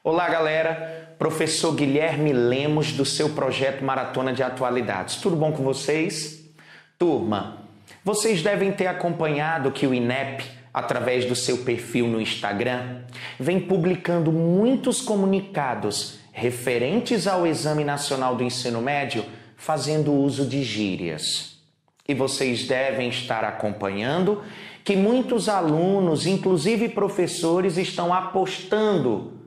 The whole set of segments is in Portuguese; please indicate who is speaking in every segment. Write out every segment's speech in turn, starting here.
Speaker 1: Olá, galera. Professor Guilherme Lemos, do seu projeto Maratona de Atualidades. Tudo bom com vocês? Turma, vocês devem ter acompanhado que o INEP, através do seu perfil no Instagram, vem publicando muitos comunicados referentes ao Exame Nacional do Ensino Médio, fazendo uso de gírias. E vocês devem estar acompanhando que muitos alunos, inclusive professores, estão apostando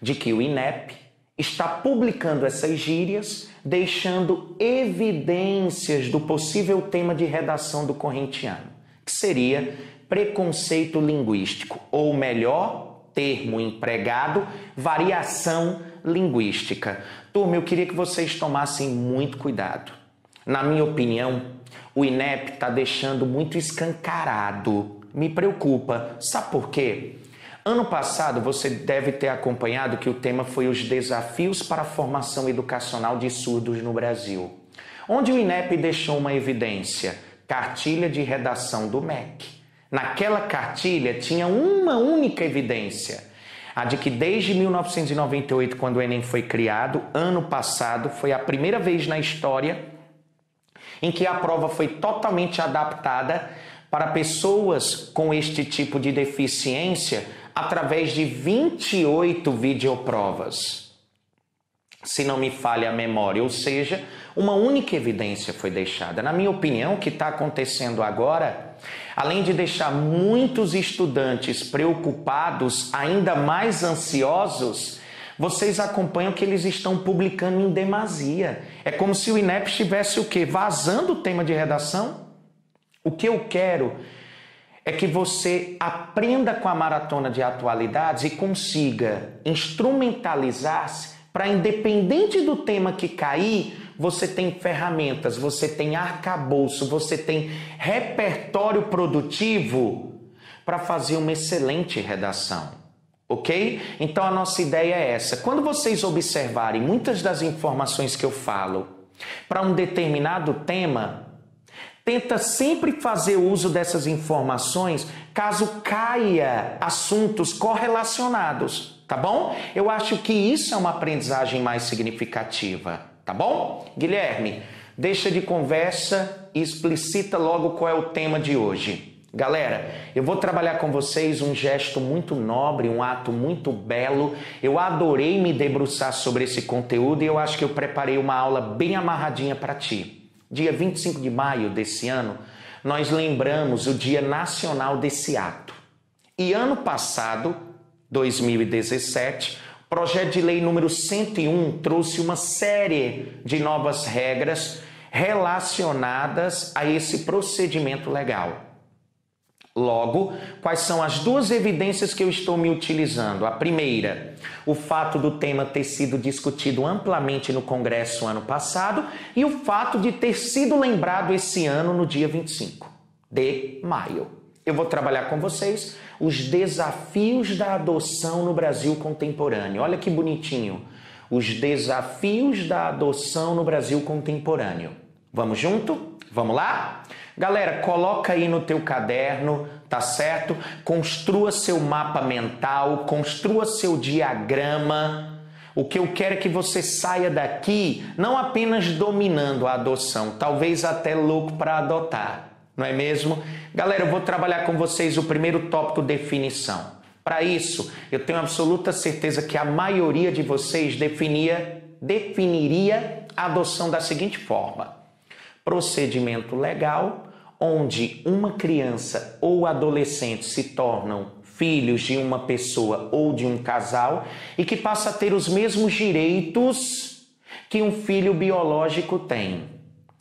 Speaker 1: de que o INEP está publicando essas gírias, deixando evidências do possível tema de redação do correntiano, que seria preconceito linguístico, ou melhor, termo empregado, variação linguística. Turma, eu queria que vocês tomassem muito cuidado. Na minha opinião, o INEP está deixando muito escancarado. Me preocupa. Sabe por quê? Ano passado, você deve ter acompanhado que o tema foi os desafios para a formação educacional de surdos no Brasil, onde o INEP deixou uma evidência, cartilha de redação do MEC. Naquela cartilha tinha uma única evidência, a de que desde 1998, quando o Enem foi criado, ano passado, foi a primeira vez na história em que a prova foi totalmente adaptada para pessoas com este tipo de deficiência através de 28 videoprovas. Se não me falha a memória, ou seja, uma única evidência foi deixada. Na minha opinião, o que está acontecendo agora, além de deixar muitos estudantes preocupados, ainda mais ansiosos, vocês acompanham que eles estão publicando em demasia. É como se o INEP estivesse o quê? Vazando o tema de redação? O que eu quero é que você aprenda com a Maratona de Atualidades e consiga instrumentalizar-se para, independente do tema que cair, você tem ferramentas, você tem arcabouço, você tem repertório produtivo para fazer uma excelente redação, ok? Então a nossa ideia é essa. Quando vocês observarem muitas das informações que eu falo para um determinado tema, tenta sempre fazer uso dessas informações caso caia assuntos correlacionados, tá bom? Eu acho que isso é uma aprendizagem mais significativa, tá bom? Guilherme, deixa de conversa e explicita logo qual é o tema de hoje. Galera, eu vou trabalhar com vocês um gesto muito nobre, um ato muito belo. Eu adorei me debruçar sobre esse conteúdo e eu acho que eu preparei uma aula bem amarradinha para ti. Dia 25 de maio desse ano, nós lembramos o Dia Nacional desse ato. E ano passado, 2017, o projeto de lei número 101 trouxe uma série de novas regras relacionadas a esse procedimento legal. Logo, quais são as duas evidências que eu estou me utilizando? A primeira, o fato do tema ter sido discutido amplamente no Congresso ano passado e o fato de ter sido lembrado esse ano no dia 25 de maio. Eu vou trabalhar com vocês os desafios da adoção no Brasil contemporâneo. Olha que bonitinho. Os desafios da adoção no Brasil contemporâneo. Vamos junto? Vamos lá? Galera, coloca aí no teu caderno, tá certo? Construa seu mapa mental, construa seu diagrama. O que eu quero é que você saia daqui não apenas dominando a adoção, talvez até louco para adotar, não é mesmo? Galera, eu vou trabalhar com vocês o primeiro tópico, definição. Para isso, eu tenho absoluta certeza que a maioria de vocês definiria a adoção da seguinte forma: procedimento legal onde uma criança ou adolescente se tornam filhos de uma pessoa ou de um casal e que passa a ter os mesmos direitos que um filho biológico tem.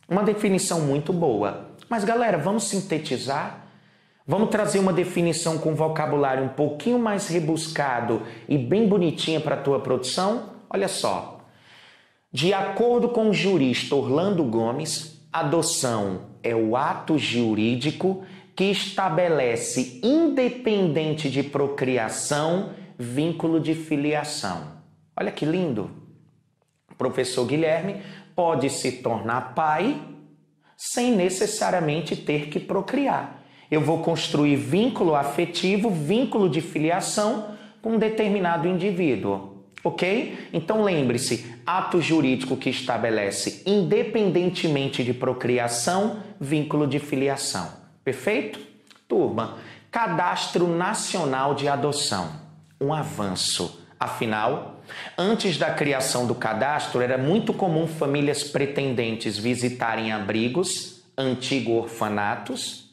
Speaker 1: Uma definição muito boa. Mas, galera, vamos sintetizar? Vamos trazer uma definição com vocabulário um pouquinho mais rebuscado e bem bonitinha para a tua produção? Olha só. De acordo com o jurista Orlando Gomes, adoção é o ato jurídico que estabelece, independente de procriação, vínculo de filiação. Olha que lindo! O professor Guilherme pode se tornar pai sem necessariamente ter que procriar. Eu vou construir vínculo afetivo, vínculo de filiação com um determinado indivíduo. Ok? Então lembre-se, ato jurídico que estabelece, independentemente de procriação, vínculo de filiação. Perfeito? Turma, Cadastro Nacional de Adoção. Um avanço. Afinal, antes da criação do cadastro, era muito comum famílias pretendentes visitarem abrigos, antigos orfanatos.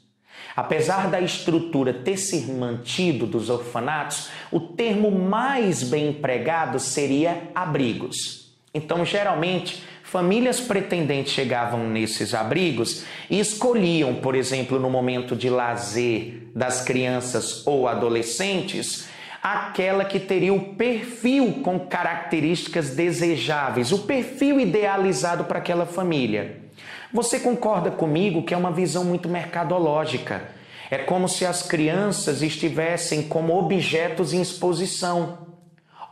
Speaker 1: Apesar da estrutura ter se mantido dos orfanatos, o termo mais bem empregado seria abrigos. Então, geralmente, famílias pretendentes chegavam nesses abrigos e escolhiam, por exemplo, no momento de lazer das crianças ou adolescentes, aquela que teria o perfil com características desejáveis, o perfil idealizado para aquela família. Você concorda comigo que é uma visão muito mercadológica? É como se as crianças estivessem como objetos em exposição.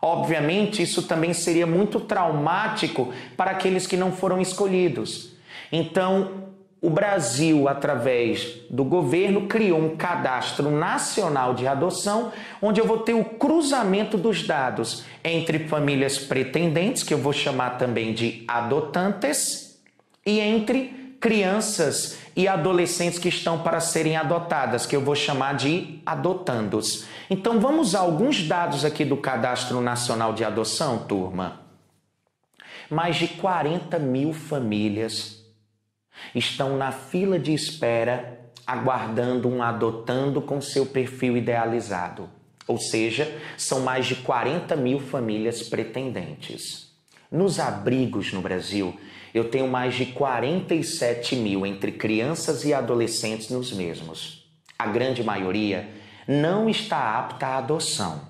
Speaker 1: Obviamente, isso também seria muito traumático para aqueles que não foram escolhidos. Então, o Brasil, através do governo, criou um cadastro nacional de adoção, onde eu vou ter o cruzamento dos dados entre famílias pretendentes, que eu vou chamar também de adotantes, e entre crianças e adolescentes que estão para serem adotadas, que eu vou chamar de adotandos. Então, vamos a alguns dados aqui do Cadastro Nacional de Adoção, turma. Mais de 40 mil famílias estão na fila de espera, aguardando um adotando com seu perfil idealizado. Ou seja, são mais de 40 mil famílias pretendentes. Nos abrigos no Brasil, eu tenho mais de 47 mil entre crianças e adolescentes nos mesmos. A grande maioria não está apta à adoção.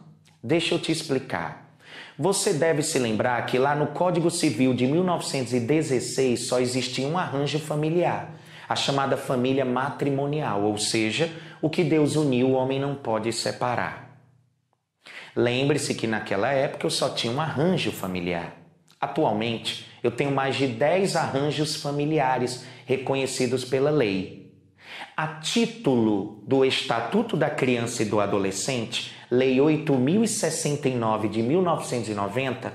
Speaker 1: Deixa eu te explicar. Você deve se lembrar que lá no Código Civil de 1916 só existia um arranjo familiar, a chamada família matrimonial, ou seja, o que Deus uniu, o homem não pode separar. Lembre-se que naquela época eu só tinha um arranjo familiar. Atualmente, eu tenho mais de 10 arranjos familiares reconhecidos pela lei. A título do Estatuto da Criança e do Adolescente, Lei 8.069 de 1990,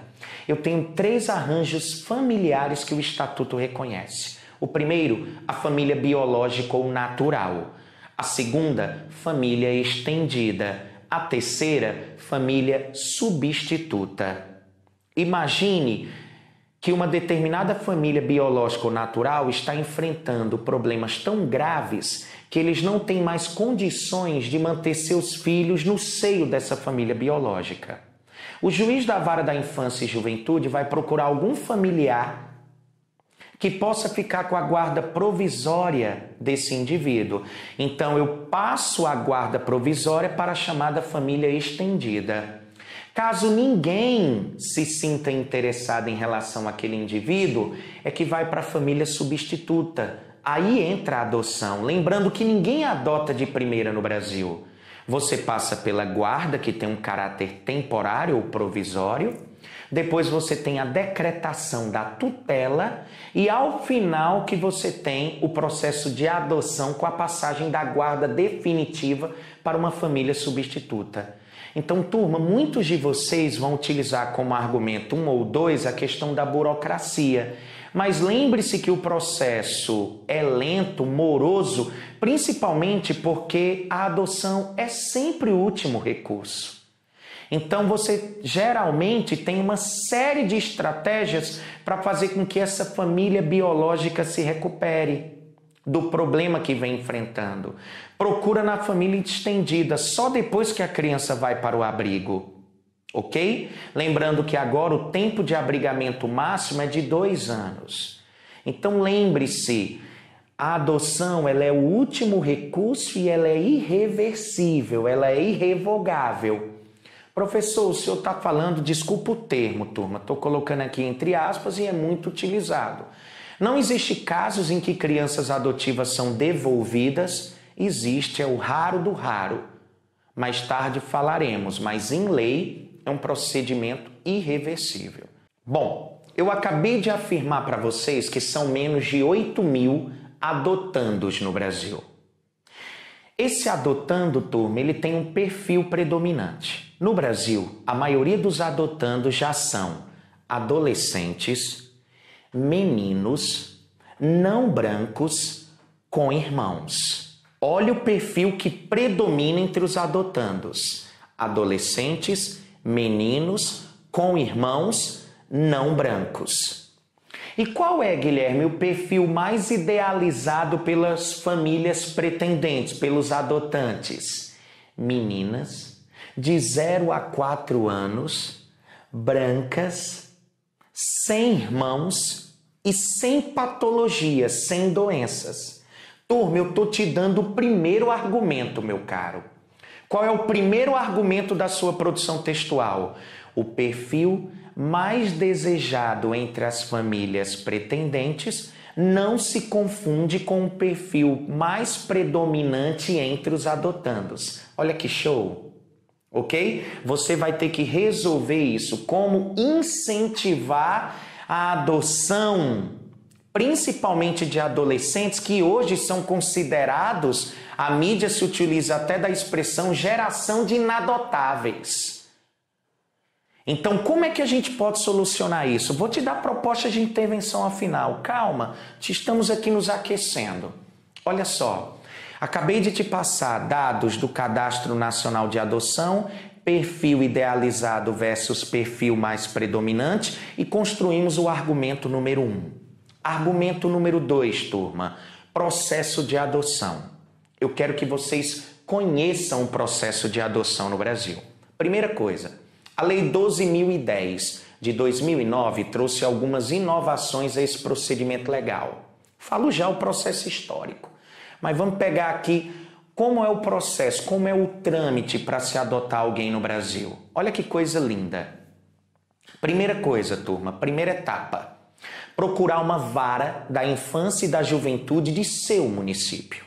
Speaker 1: eu tenho 3 arranjos familiares que o Estatuto reconhece. O primeiro, a família biológica ou natural. A segunda, família estendida. A terceira, família substituta. Imagine que uma determinada família biológica ou natural está enfrentando problemas tão graves que eles não têm mais condições de manter seus filhos no seio dessa família biológica. O juiz da Vara da Infância e Juventude vai procurar algum familiar que possa ficar com a guarda provisória desse indivíduo. Então, eu passo a guarda provisória para a chamada família estendida. Caso ninguém se sinta interessado em relação àquele indivíduo, é que vai para a família substituta. Aí entra a adoção. Lembrando que ninguém adota de primeira no Brasil. Você passa pela guarda, que tem um caráter temporário ou provisório. Depois você tem a decretação da tutela. E ao final que você tem o processo de adoção com a passagem da guarda definitiva para uma família substituta. Então, turma, muitos de vocês vão utilizar como argumento 1 ou 2 a questão da burocracia. Mas lembre-se que o processo é lento, moroso, principalmente porque a adoção é sempre o último recurso. Então, você geralmente tem uma série de estratégias para fazer com que essa família biológica se recupere do problema que vem enfrentando. Procura na família estendida, só depois que a criança vai para o abrigo, ok? Lembrando que agora o tempo de abrigamento máximo é de 2 anos. Então lembre-se, a adoção ela é o último recurso e ela é irreversível, ela é irrevogável. Professor, o senhor está falando, desculpa o termo, turma, estou colocando aqui entre aspas e é muito utilizado. Não existe casos em que crianças adotivas são devolvidas, existe, é o raro do raro. Mais tarde falaremos, mas em lei é um procedimento irreversível. Bom, eu acabei de afirmar para vocês que são menos de 8 mil adotandos no Brasil. Esse adotando, turma, ele tem um perfil predominante. No Brasil, a maioria dos adotandos já são adolescentes, meninos, não brancos, com irmãos. Olha o perfil que predomina entre os adotandos. Adolescentes, meninos, com irmãos, não brancos. E qual é, Guilherme, o perfil mais idealizado pelas famílias pretendentes, pelos adotantes? Meninas de 0 a 4 anos, brancas, sem irmãos e sem patologias, sem doenças. Turma, eu estou te dando o primeiro argumento, meu caro. Qual é o primeiro argumento da sua produção textual? O perfil mais desejado entre as famílias pretendentes não se confunde com o perfil mais predominante entre os adotandos. Olha que show, ok? Você vai ter que resolver isso, como incentivar a adoção, principalmente de adolescentes que hoje são considerados, a mídia se utiliza até da expressão geração de inadotáveis. Então, como é que a gente pode solucionar isso? Vou te dar proposta de intervenção afinal. Calma, estamos aqui nos aquecendo. Olha só, acabei de te passar dados do Cadastro Nacional de Adoção, perfil idealizado versus perfil mais predominante e construímos o argumento número 1. Argumento número 2, turma, processo de adoção. Eu quero que vocês conheçam o processo de adoção no Brasil. Primeira coisa, a Lei 12.010 de 2009 trouxe algumas inovações a esse procedimento legal. Falo já o processo histórico, mas vamos pegar aqui como é o processo, como é o trâmite para se adotar alguém no Brasil. Olha que coisa linda. Primeira coisa, turma, primeira etapa, procurar uma vara da infância e da juventude de seu município.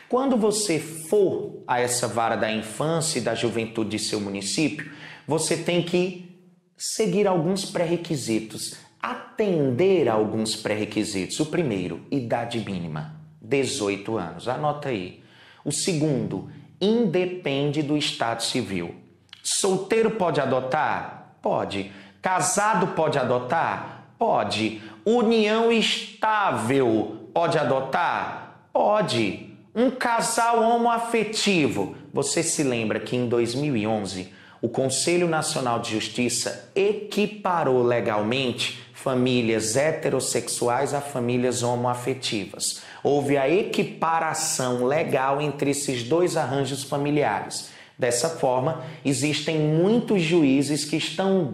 Speaker 1: Quando você for a essa vara da infância e da juventude de seu município, você tem que seguir alguns pré-requisitos, atender a alguns pré-requisitos. O primeiro, idade mínima, 18 anos. Anota aí. O segundo, independe do estado civil. Solteiro pode adotar? Pode. Casado pode adotar? Pode. União estável pode adotar? Pode. Um casal homoafetivo. Você se lembra que em 2011 o Conselho Nacional de Justiça equiparou legalmente famílias heterossexuais a famílias homoafetivas. Houve a equiparação legal entre esses dois arranjos familiares. Dessa forma, existem muitos juízes que estão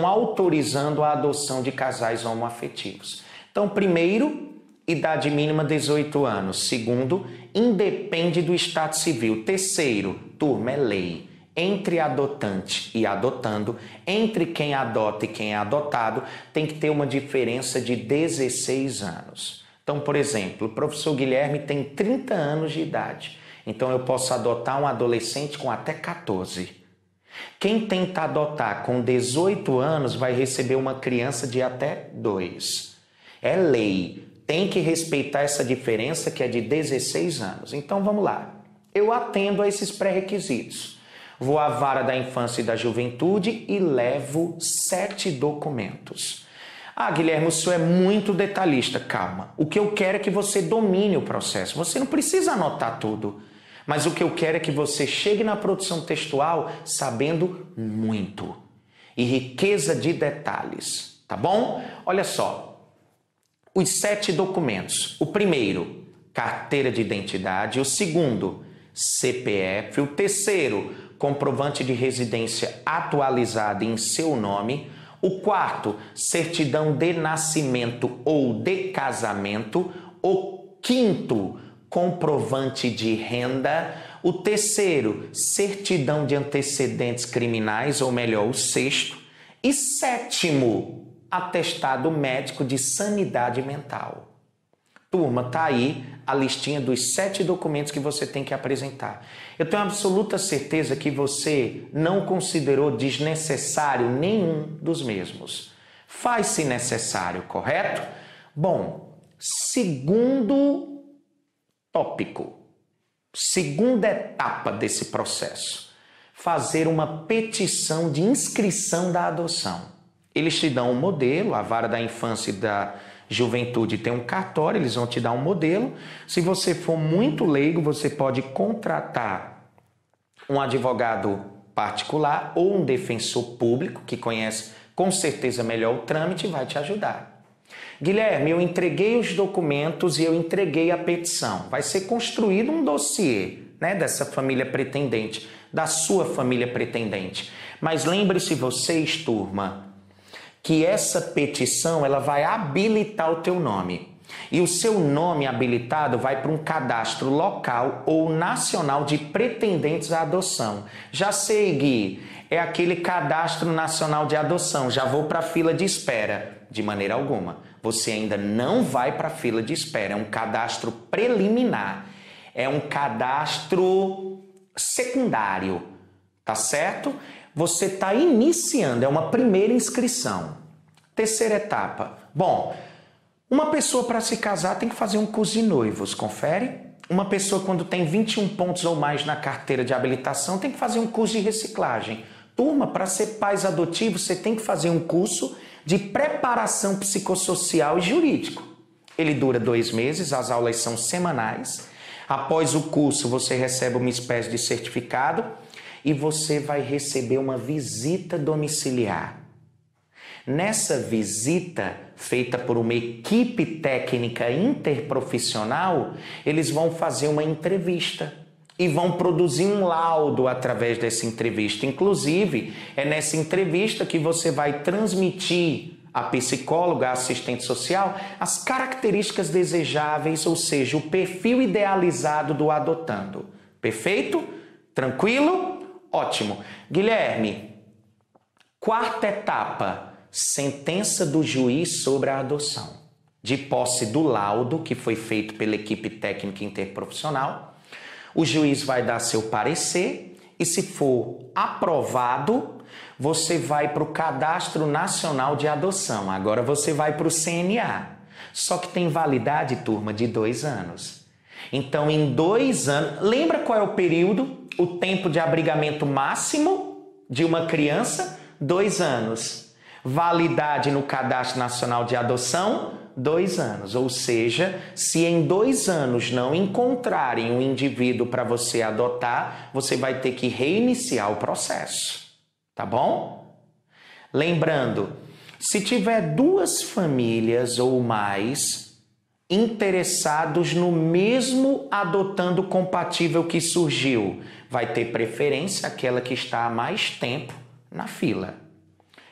Speaker 1: autorizando a adoção de casais homoafetivos. Então, primeiro, idade mínima 18 anos. Segundo, independe do estado civil. Terceiro, turma, é lei. Entre adotante e adotando, entre quem adota e quem é adotado, tem que ter uma diferença de 16 anos. Então, por exemplo, o professor Guilherme tem 30 anos de idade. Então, eu posso adotar um adolescente com até 14. Quem tenta adotar com 18 anos vai receber uma criança de até 2. É lei. Tem que respeitar essa diferença que é de 16 anos. Então, vamos lá. Eu atendo a esses pré-requisitos. Vou à vara da infância e da juventude e levo 7 documentos. Ah, Guilherme, o senhor é muito detalhista. Calma. O que eu quero é que você domine o processo. Você não precisa anotar tudo. Mas o que eu quero é que você chegue na produção textual sabendo muito. E riqueza de detalhes. Tá bom? Olha só. Os 7 documentos. O primeiro, carteira de identidade. O segundo, CPF. O terceiro, comprovante de residência atualizada em seu nome. O quarto, certidão de nascimento ou de casamento. O quinto, comprovante de renda. O terceiro, certidão de antecedentes criminais, ou melhor, o sexto. E sétimo, atestado médico de sanidade mental. Turma, tá aí a listinha dos 7 documentos que você tem que apresentar. Eu tenho absoluta certeza que você não considerou desnecessário nenhum dos mesmos. Faz-se necessário, correto? Bom, segundo tópico. Segunda etapa desse processo: fazer uma petição de inscrição da adoção. Eles te dão um modelo, a Vara da Infância e da Juventude tem um cartório, eles vão te dar um modelo. Se você for muito leigo, você pode contratar um advogado particular ou um defensor público que conhece com certeza melhor o trâmite e vai te ajudar. Guilherme, eu entreguei os documentos e eu entreguei a petição. Vai ser construído um dossiê, né, dessa família pretendente, da sua família pretendente. Mas lembre-se vocês, turma, que essa petição ela vai habilitar o teu nome. E o seu nome habilitado vai para um cadastro local ou nacional de pretendentes à adoção. Já sei, Gui, é aquele cadastro nacional de adoção. Já vou para a fila de espera. De maneira alguma. Você ainda não vai para a fila de espera. É um cadastro preliminar. É um cadastro secundário. Tá certo? Você está iniciando. É uma primeira inscrição. Terceira etapa. Bom, uma pessoa para se casar tem que fazer um curso de noivos, confere? Uma pessoa quando tem 21 pontos ou mais na carteira de habilitação tem que fazer um curso de reciclagem. Turma, para ser pais adotivos você tem que fazer um curso de preparação psicossocial e jurídico. Ele dura 2 meses, as aulas são semanais. Após o curso você recebe uma espécie de certificado e você vai receber uma visita domiciliar. Nessa visita, feita por uma equipe técnica interprofissional, eles vão fazer uma entrevista e vão produzir um laudo através dessa entrevista. Inclusive, é nessa entrevista que você vai transmitir à psicóloga, à assistente social, as características desejáveis, ou seja, o perfil idealizado do adotando. Perfeito? Tranquilo? Ótimo. Guilherme, quarta etapa. Sentença do juiz sobre a adoção. De posse do laudo que foi feito pela equipe técnica interprofissional, o juiz vai dar seu parecer e, se for aprovado, você vai para o Cadastro Nacional de Adoção. Agora você vai para o CNA. Só que tem validade, turma, de 2 anos. Então, em 2 anos... Lembra qual é o período? O tempo de abrigamento máximo de uma criança? 2 anos. Validade no Cadastro Nacional de Adoção, 2 anos. Ou seja, se em 2 anos não encontrarem um indivíduo para você adotar, você vai ter que reiniciar o processo. Tá bom? Lembrando, se tiver 2 famílias ou mais interessados no mesmo adotando compatível que surgiu, vai ter preferência aquela que está há mais tempo na fila.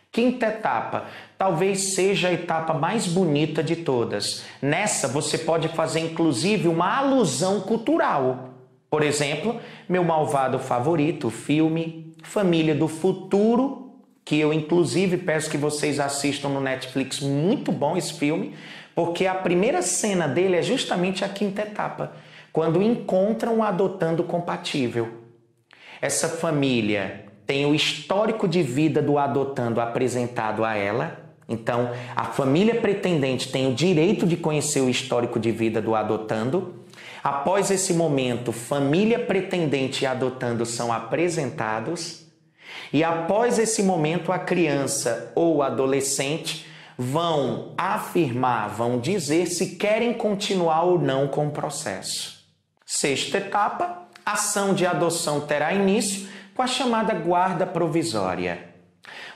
Speaker 1: Quinta etapa, talvez seja a etapa mais bonita de todas. Nessa você pode fazer inclusive uma alusão cultural. Por exemplo, Meu Malvado Favorito, o filme, Família do Futuro, que eu inclusive peço que vocês assistam no Netflix, muito bom esse filme, porque a primeira cena dele é justamente a quinta etapa, quando encontram um adotando compatível. Essa família tem o histórico de vida do adotando apresentado a ela. Então, a família pretendente tem o direito de conhecer o histórico de vida do adotando. Após esse momento, família pretendente e adotando são apresentados. E após esse momento, a criança ou o adolescente vão afirmar, vão dizer se querem continuar ou não com o processo. Sexta etapa, ação de adoção terá início com a chamada guarda provisória.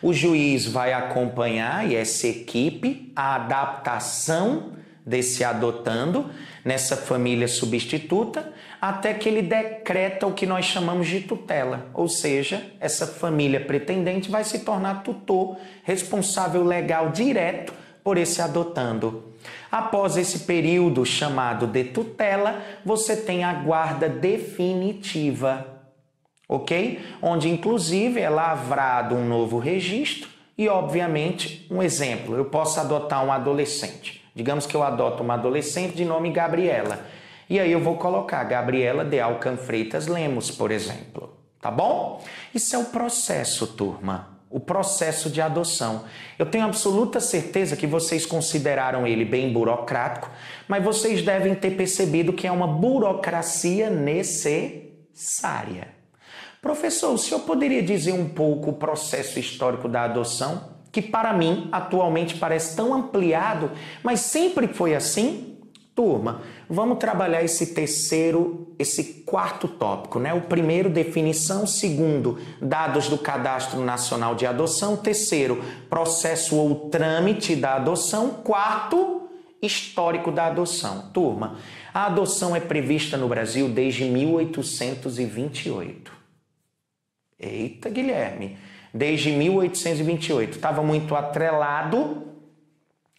Speaker 1: O juiz vai acompanhar, e essa equipe, a adaptação desse adotando nessa família substituta, até que ele decreta o que nós chamamos de tutela. Ou seja, essa família pretendente vai se tornar tutor responsável legal direto por esse adotando. Após esse período chamado de tutela, você tem a guarda definitiva. Ok? Onde, inclusive, é lavrado um novo registro e, obviamente, um exemplo. Eu posso adotar um adolescente. Digamos que eu adoto uma adolescente de nome Gabriela. E aí eu vou colocar Gabriela de Alcan Freitas Lemos, por exemplo. Tá bom? Isso é o processo, turma. o processo de adoção. Eu tenho absoluta certeza que vocês consideraram ele bem burocrático, mas vocês devem ter percebido que é uma burocracia necessária. Professor, o senhor poderia dizer um pouco o processo histórico da adoção, que para mim atualmente parece tão ampliado, mas sempre foi assim? Turma, vamos trabalhar esse quarto tópico, né? O primeiro, definição. Segundo, dados do Cadastro Nacional de Adoção. Terceiro, processo ou trâmite da adoção. Quarto, histórico da adoção. Turma, a adoção é prevista no Brasil desde 1828. Eita, Guilherme! Desde 1828. Estava muito atrelado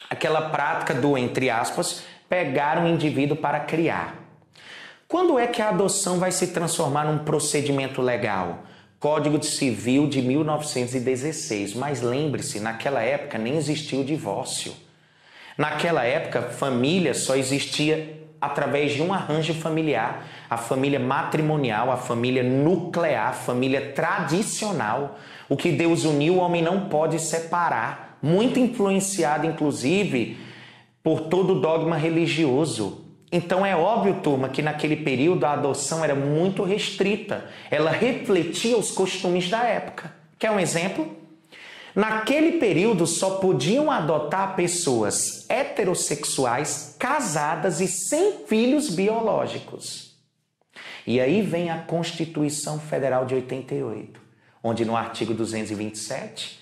Speaker 1: àquela prática do, entre aspas, pegar um indivíduo para criar. Quando é que a adoção vai se transformar num procedimento legal? Código Civil de 1916. Mas lembre-se, naquela época nem existia o divórcio. Naquela época, família só existia através de um arranjo familiar, a família matrimonial, a família nuclear, a família tradicional. O que Deus uniu, o homem não pode separar. Muito influenciado, inclusive, por todo o dogma religioso. Então é óbvio, turma, que naquele período a adoção era muito restrita. Ela refletia os costumes da época. Quer um exemplo? Naquele período só podiam adotar pessoas heterossexuais, casadas e sem filhos biológicos. E aí vem a Constituição Federal de 88, onde no artigo 227,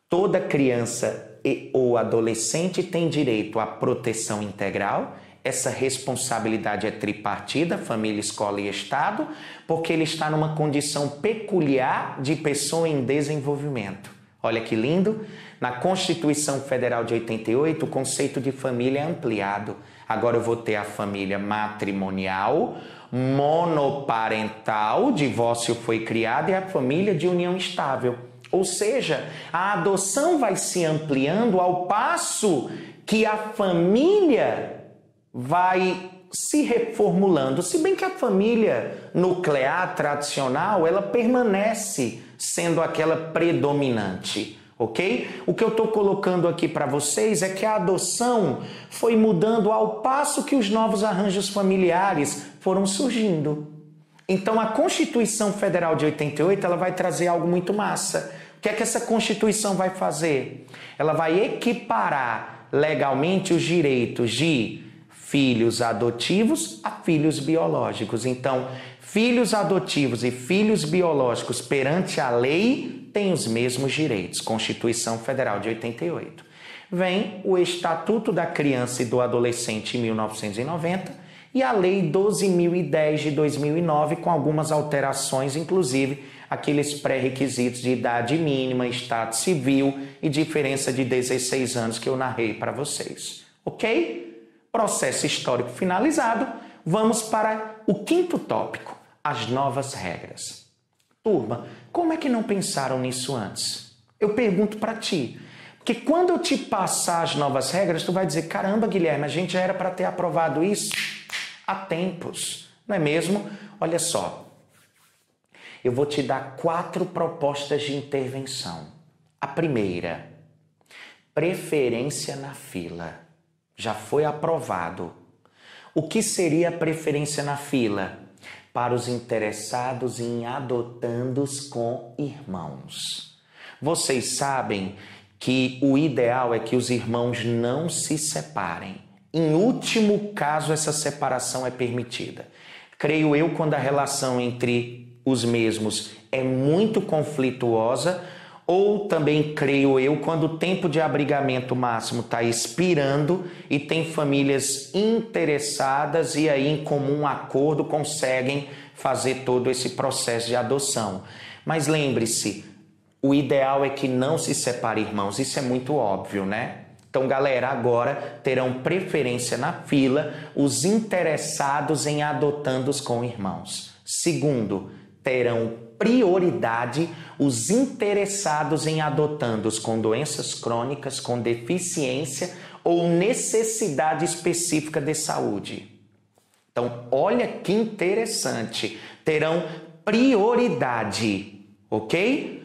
Speaker 1: toda criança ou adolescente tem direito à proteção integral. Essa responsabilidade é tripartida, família, escola e Estado, porque ele está numa condição peculiar de pessoa em desenvolvimento. Olha que lindo! Na Constituição Federal de 88, o conceito de família é ampliado. Agora eu vou ter a família matrimonial, monoparental, divórcio foi criado, e a família de união estável. Ou seja, a adoção vai se ampliando ao passo que a família vai se reformulando. Se bem que a família nuclear tradicional, ela permanece sendo aquela predominante, ok? O que eu estou colocando aqui para vocês é que a adoção foi mudando ao passo que os novos arranjos familiares foram surgindo. Então, a Constituição Federal de 88, ela vai trazer algo muito massa. O que é que essa Constituição vai fazer? Ela vai equiparar legalmente os direitos de filhos adotivos a filhos biológicos. Então, filhos adotivos e filhos biológicos perante a lei têm os mesmos direitos. Constituição Federal de 88. Vem o Estatuto da Criança e do Adolescente em 1990, e a Lei 12.010 de 2009, com algumas alterações, inclusive aqueles pré-requisitos de idade mínima, estado civil e diferença de 16 anos que eu narrei para vocês. Ok? Processo histórico finalizado. Vamos para o quinto tópico, as novas regras. Turma, como é que não pensaram nisso antes? Eu pergunto para ti. Porque quando eu te passar as novas regras, tu vai dizer, caramba, Guilherme, a gente já era para ter aprovado isso há tempos, não é mesmo? Olha só, eu vou te dar 4 propostas de intervenção. A primeira, preferência na fila. Já foi aprovado. O que seria a preferência na fila? Para os interessados em adotandos com irmãos. Vocês sabem que o ideal é que os irmãos não se separem. Em último caso, essa separação é permitida. Creio eu, quando a relação entre os mesmos é muito conflituosa, ou também creio eu, quando o tempo de abrigamento máximo está expirando e tem famílias interessadas e aí em comum acordo conseguem fazer todo esse processo de adoção. Mas lembre-se, o ideal é que não se separe irmãos, isso é muito óbvio, né? Então, galera, agora terão preferência na fila os interessados em adotandos com irmãos. Segundo, terão prioridade os interessados em adotandos com doenças crônicas, com deficiência ou necessidade específica de saúde. Então, olha que interessante. Terão prioridade, ok?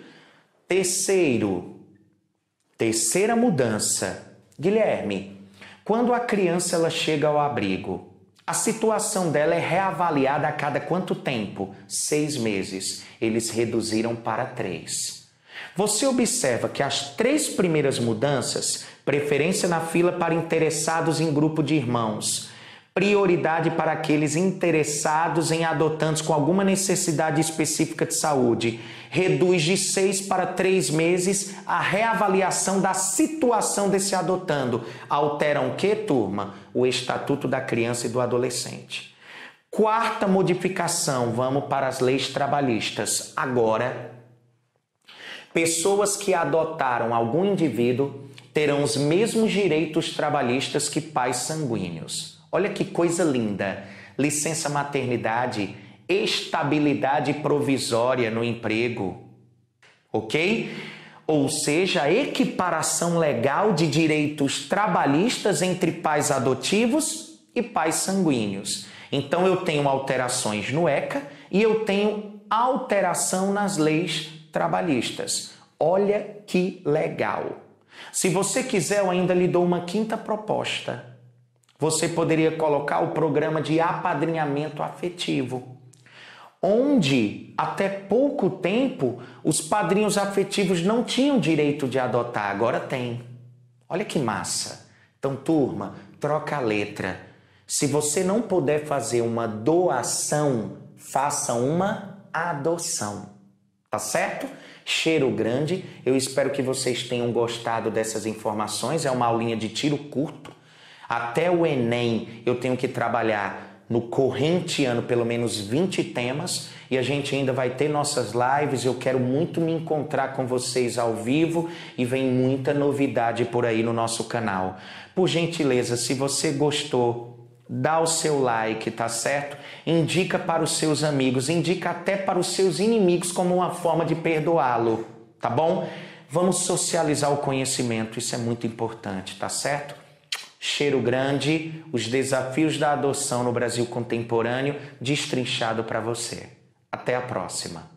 Speaker 1: Terceira mudança. Guilherme, quando a criança ela chega ao abrigo, a situação dela é reavaliada a cada quanto tempo? 6 meses. Eles reduziram para 3. Você observa que as 3 primeiras mudanças, preferência na fila para interessados em grupo de irmãos, prioridade para aqueles interessados em adotantes com alguma necessidade específica de saúde, reduz de 6 para 3 meses a reavaliação da situação desse adotando. Alteram o que, turma? O Estatuto da Criança e do Adolescente. Quarta modificação, vamos para as leis trabalhistas. Agora, pessoas que adotaram algum indivíduo terão os mesmos direitos trabalhistas que pais sanguíneos. Olha que coisa linda. Licença maternidade, estabilidade provisória no emprego, ok? Ou seja, a equiparação legal de direitos trabalhistas entre pais adotivos e pais sanguíneos. Então eu tenho alterações no ECA e eu tenho alteração nas leis trabalhistas. Olha que legal. Se você quiser, eu ainda lhe dou uma quinta proposta. Você poderia colocar o programa de apadrinhamento afetivo, onde até pouco tempo os padrinhos afetivos não tinham direito de adotar, agora tem. Olha que massa. Então, turma, troca a letra. Se você não puder fazer uma doação, faça uma adoção. Tá certo? Cheiro grande. Eu espero que vocês tenham gostado dessas informações. É uma aulinha de tiro curto. Até o Enem eu tenho que trabalhar no corrente ano pelo menos 20 temas e a gente ainda vai ter nossas lives. Eu quero muito me encontrar com vocês ao vivo e vem muita novidade por aí no nosso canal. Por gentileza, se você gostou, dá o seu like, tá certo? Indica para os seus amigos, indica até para os seus inimigos como uma forma de perdoá-lo, tá bom? Vamos socializar o conhecimento, isso é muito importante, tá certo? Cheiro grande, os desafios da adoção no Brasil contemporâneo, destrinchado para você. Até a próxima.